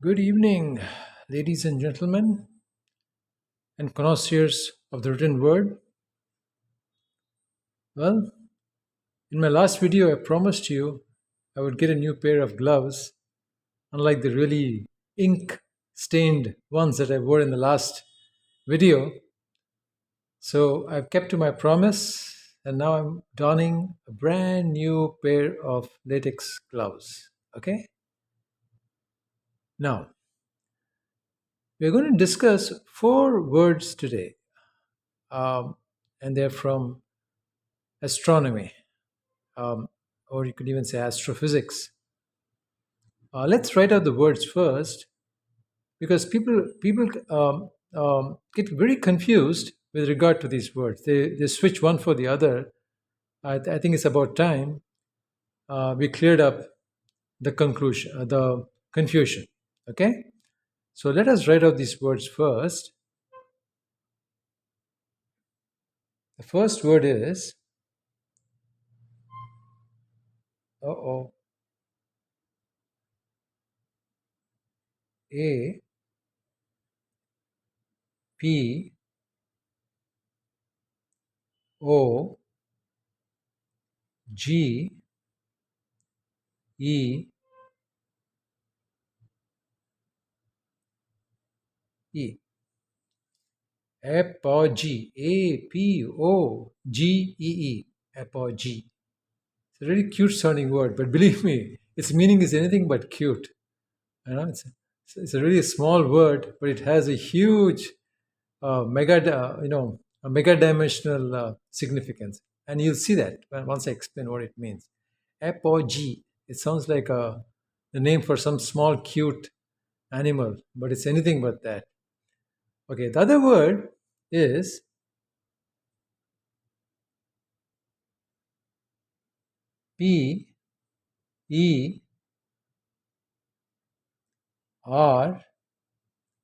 Good evening, ladies and gentlemen, and connoisseurs of the written word. Well, in my last video, I promised you I would get a new pair of gloves, unlike the really ink stained ones that I wore in the last video. So I've kept to my promise, and now I'm donning a brand new pair of latex gloves. Okay? Now, we're going to discuss four words today, um, and they're from astronomy, um, or you could even say astrophysics. Let's write out the words first, because people get very confused with regard to these words. They switch one for the other. I think it's about time we cleared up the confusion. Okay, so let us write out these words first. The first word is oh A P O G E E. Apogee. Apogee. Apogee. It's a really cute sounding word, but believe me, its meaning is anything but cute. You know, it's a really small word, but it has a huge a mega dimensional significance. And you'll see that once I explain what it means. Apogee. It sounds like the name for some small cute animal, but it's anything but that. Okay, the other word is P E R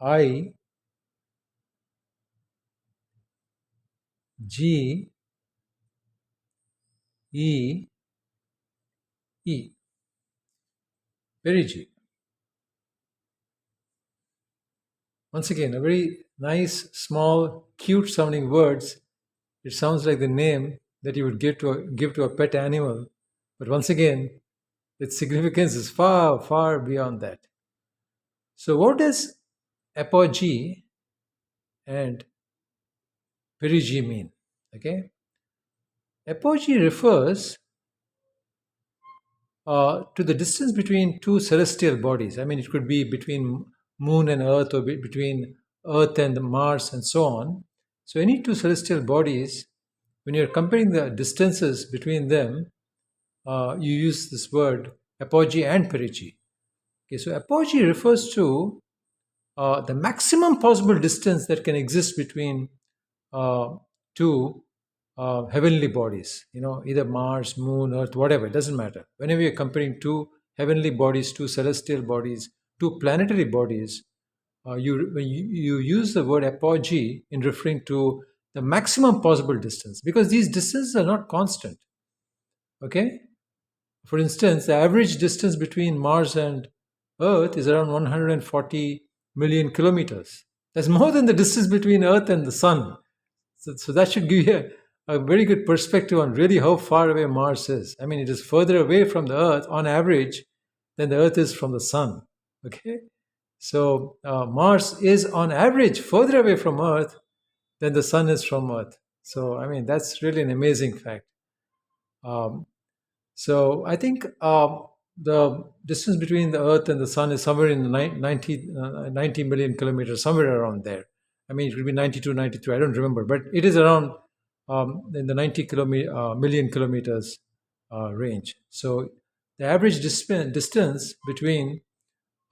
I G E E. Perigee. Once again, a very nice, small, cute sounding words. It sounds like the name that you would give to a pet animal. But once again, its significance is far, far beyond that. So, what does apogee and perigee mean? Okay, apogee refers to the distance between two celestial bodies. I mean, it could be between Moon and Earth, or between Earth and Mars, and so on. So, any two celestial bodies, when you're comparing the distances between them, you use this word apogee and perigee. Okay, so apogee refers to the maximum possible distance that can exist between uh, two heavenly bodies. You know, either Mars, Moon, Earth, whatever. It doesn't matter. Whenever you're comparing two heavenly bodies, two celestial bodies, two planetary bodies, when you use the word apogee in referring to the maximum possible distance, because these distances are not constant. Okay, for instance, the average distance between Mars and Earth is around 140 million kilometers. That's more than the distance between Earth and the Sun. So that should give you a very good perspective on really how far away Mars is. I mean, it is further away from the Earth on average than the Earth is from the Sun. Okay? So Mars is on average further away from Earth than the Sun is from Earth. So, I mean, that's really an amazing fact. Um, so I think the distance between the Earth and the Sun is somewhere in the 90 million kilometers, somewhere around there. I mean, it will be 92, 93, I don't remember, but it is around in the million kilometers range. So the average distance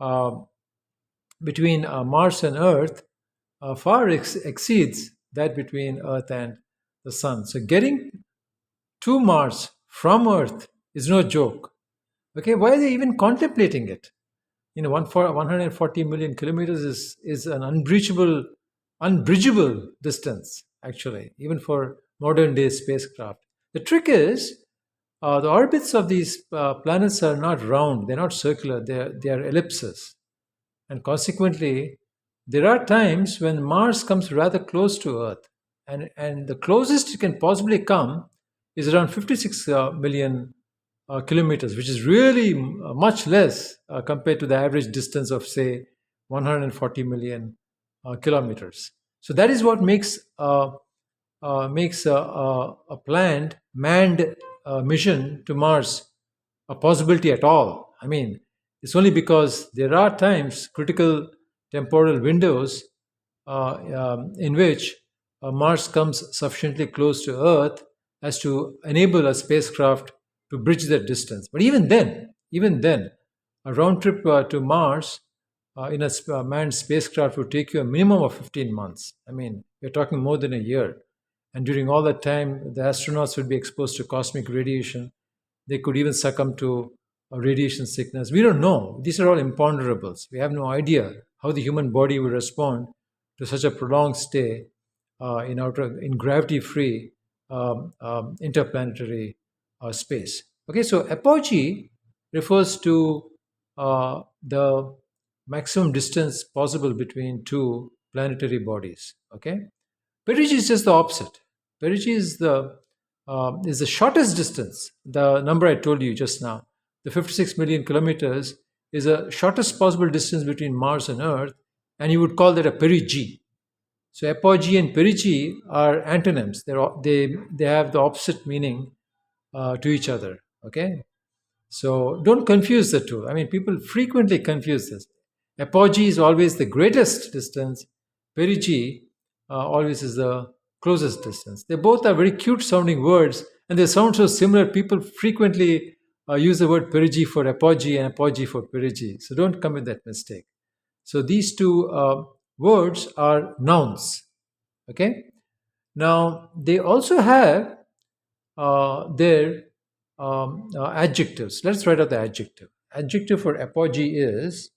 uh, between Mars and Earth far exceeds that between Earth and the Sun. So getting to Mars from Earth is no joke. Okay, why are they even contemplating it? You know, 140 million kilometers is an unbridgeable distance, actually, even for modern day spacecraft. The trick is the orbits of these planets are not round, they're not circular, they are ellipses. And consequently, there are times when Mars comes rather close to Earth. And the closest it can possibly come is around 56 million kilometers, which is really much less compared to the average distance of, say, 140 million kilometers. So that is what makes a planned manned mission to Mars a possibility at all. I mean, it's only because there are times, critical temporal windows, in which Mars comes sufficiently close to Earth as to enable a spacecraft to bridge that distance. But even then, a round trip to Mars in a manned spacecraft would take you a minimum of 15 months. I mean, we're talking more than a year. And during all that time, the astronauts would be exposed to cosmic radiation. They could even succumb to radiation sickness. We don't know. These are all imponderables. We have no idea how the human body will respond to such a prolonged stay in gravity-free interplanetary space. Okay, so apogee refers to the maximum distance possible between two planetary bodies. Okay, perigee is just the opposite. Perigee is the shortest distance. The number I told you just now, the 56 million kilometers, is the shortest possible distance between Mars and Earth, and you would call that a perigee. So apogee and perigee are antonyms. They have the opposite meaning to each other. Okay, so don't confuse the two. I mean, people frequently confuse this. Apogee is always the greatest distance. Perigee always is the closest distance. They both are very cute sounding words, and they sound so similar. People frequently use the word perigee for apogee and apogee for perigee. So don't commit that mistake. So these two words are nouns. Okay. Now they also have their adjectives. Let's write out the adjective. Adjective for apogee is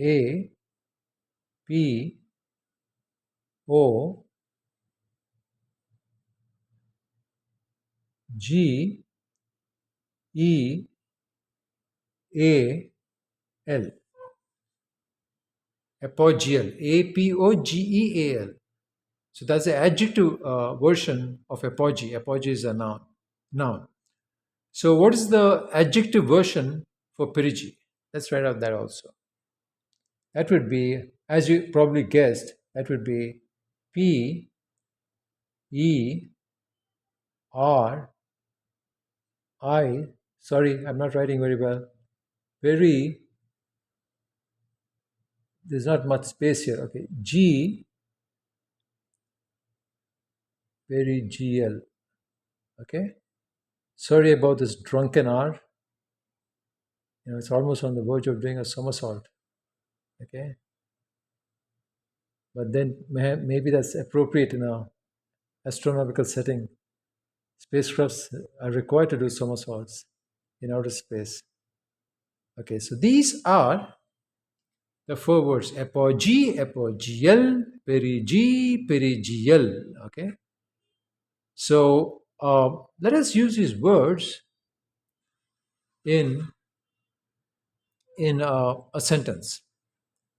A P O G E A L. Apogeal. Apogeal. So that's the adjective version of apogee. Apogee is a noun. Noun. So what is the adjective version for perigee? Let's write out that also. That would be, as you probably guessed, that would be P E R I. Sorry, I'm not writing very well. Very. There's not much space here. Okay. G. Very GL. Okay. Sorry about this drunken R. It's almost on the verge of doing a somersault. Okay. But then maybe that's appropriate in a astronomical setting. Spacecrafts are required to do somersaults in outer space. Okay, so these are the four words: apogee, apogeal, perigee, perigeal. Okay, so let us use these words in a sentence.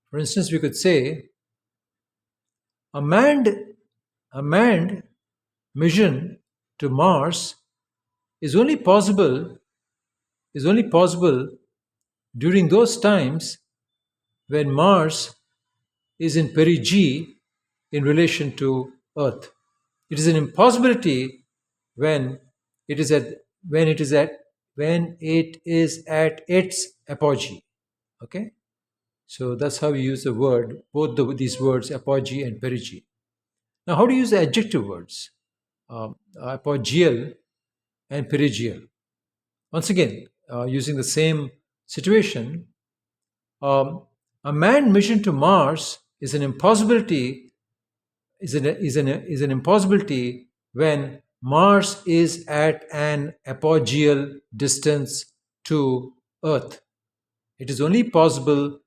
For instance, we could say a manned a manned mission to Mars is only possible during those times when Mars is in perigee in relation to Earth. It is an impossibility when it is at when it is at when it is at its apogee. Okay, so that's how we use the word these words apogee and perigee. Now, how do you use the adjective words apogeal and perigeal? Once again, using the same situation, um, a manned mission to Mars is an impossibility. Is an impossibility when Mars is at an apogeal distance to Earth. It is only possible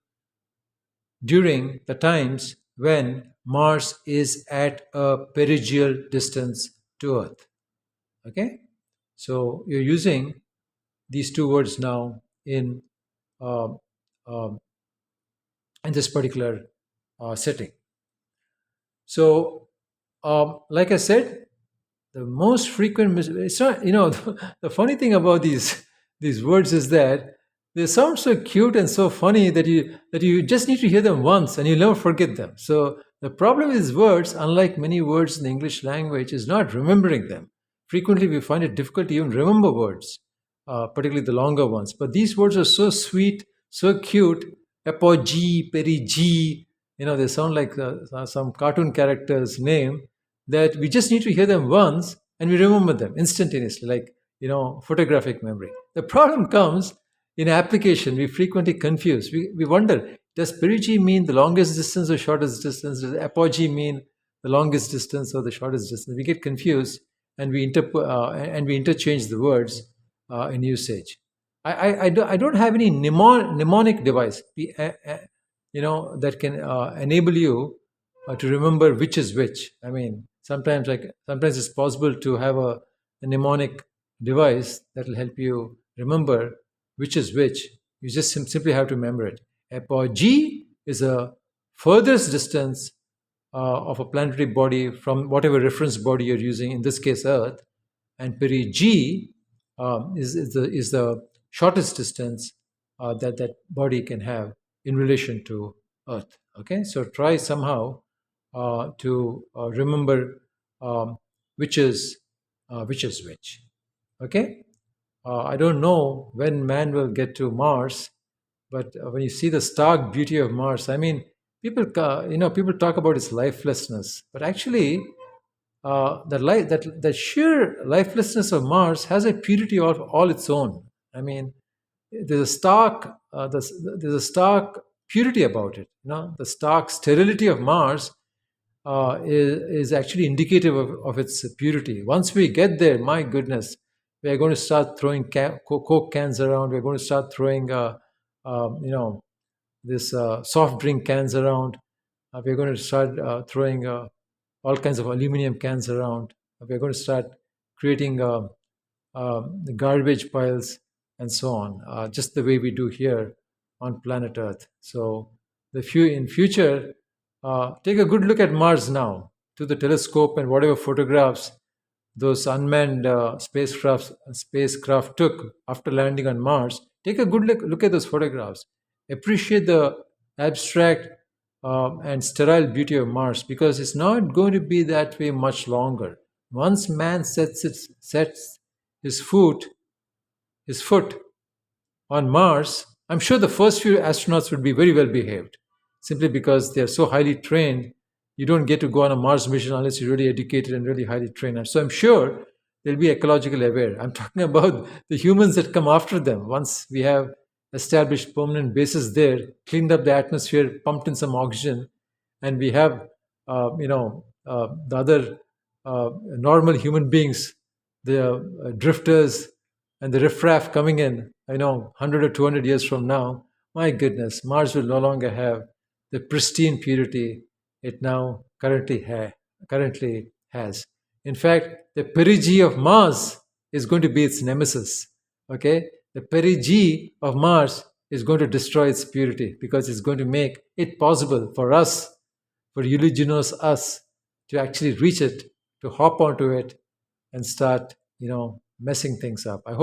during the times when Mars is at a perigeal distance to Earth. Okay, so you're using these two words now in um, um, in this particular setting. So, like I said, the most frequent it's not, the funny thing about these words is that they sound so cute and so funny that you just need to hear them once and you'll never forget them. So the problem with these words, unlike many words in the English language, is not remembering them. Frequently we find it difficult to even remember words, particularly the longer ones, but these words are so sweet, so cute. Apogee, perigee, they sound like some cartoon character's name, that we just need to hear them once and we remember them instantaneously, like, photographic memory. The problem comes in application. We frequently confuse. We wonder, does perigee mean the longest distance or shortest distance? Does apogee mean the longest distance or the shortest distance? We get confused and we interchange the words in usage. I don't have any mnemonic device that can enable you to remember which is which. I mean, sometimes it's possible to have a mnemonic device that will help you remember which is which. You just simply have to remember it. Apogee is a furthest distance of a planetary body from whatever reference body you're using, in this case Earth, and perigee is the shortest distance that that body can have in relation to Earth. Okay, so try somehow to remember um, which is which. Okay, I don't know when man will get to Mars, but when you see the stark beauty of Mars, I mean, people talk about its lifelessness, but actually, the sheer lifelessness of Mars has a purity of all its own. I mean, there's a stark purity about it. The stark sterility of Mars is actually indicative of its purity. Once we get there, my goodness, we are going to start throwing Coke cans around. We're going to start throwing, this soft drink cans around. We're going to start throwing all kinds of aluminum cans around. We're going to start creating the garbage piles and so on, just the way we do here on planet Earth. So, in future, take a good look at Mars now through the telescope and whatever photographs those unmanned spacecraft took after landing on Mars. Take a good look at those photographs. Appreciate the abstract and sterile beauty of Mars, because it's not going to be that way much longer. Once man sets his foot on Mars, I'm sure the first few astronauts would be very well behaved, simply because they're so highly trained. You don't get to go on a Mars mission unless you're really educated and really highly trained. And so I'm sure they'll be ecologically aware. I'm talking about the humans that come after them. Once we have established permanent bases there, cleaned up the atmosphere, pumped in some oxygen, and we have, the other normal human beings, the drifters and the riffraff coming in, 100 or 200 years from now, my goodness, Mars will no longer have the pristine purity it now currently has. In fact, the perigee of Mars is going to be its nemesis. Okay, the perigee of Mars is going to destroy its purity, because it's going to make it possible for us, for eulogenous us, to actually reach it, to hop onto it, and start, messing things up. I hope.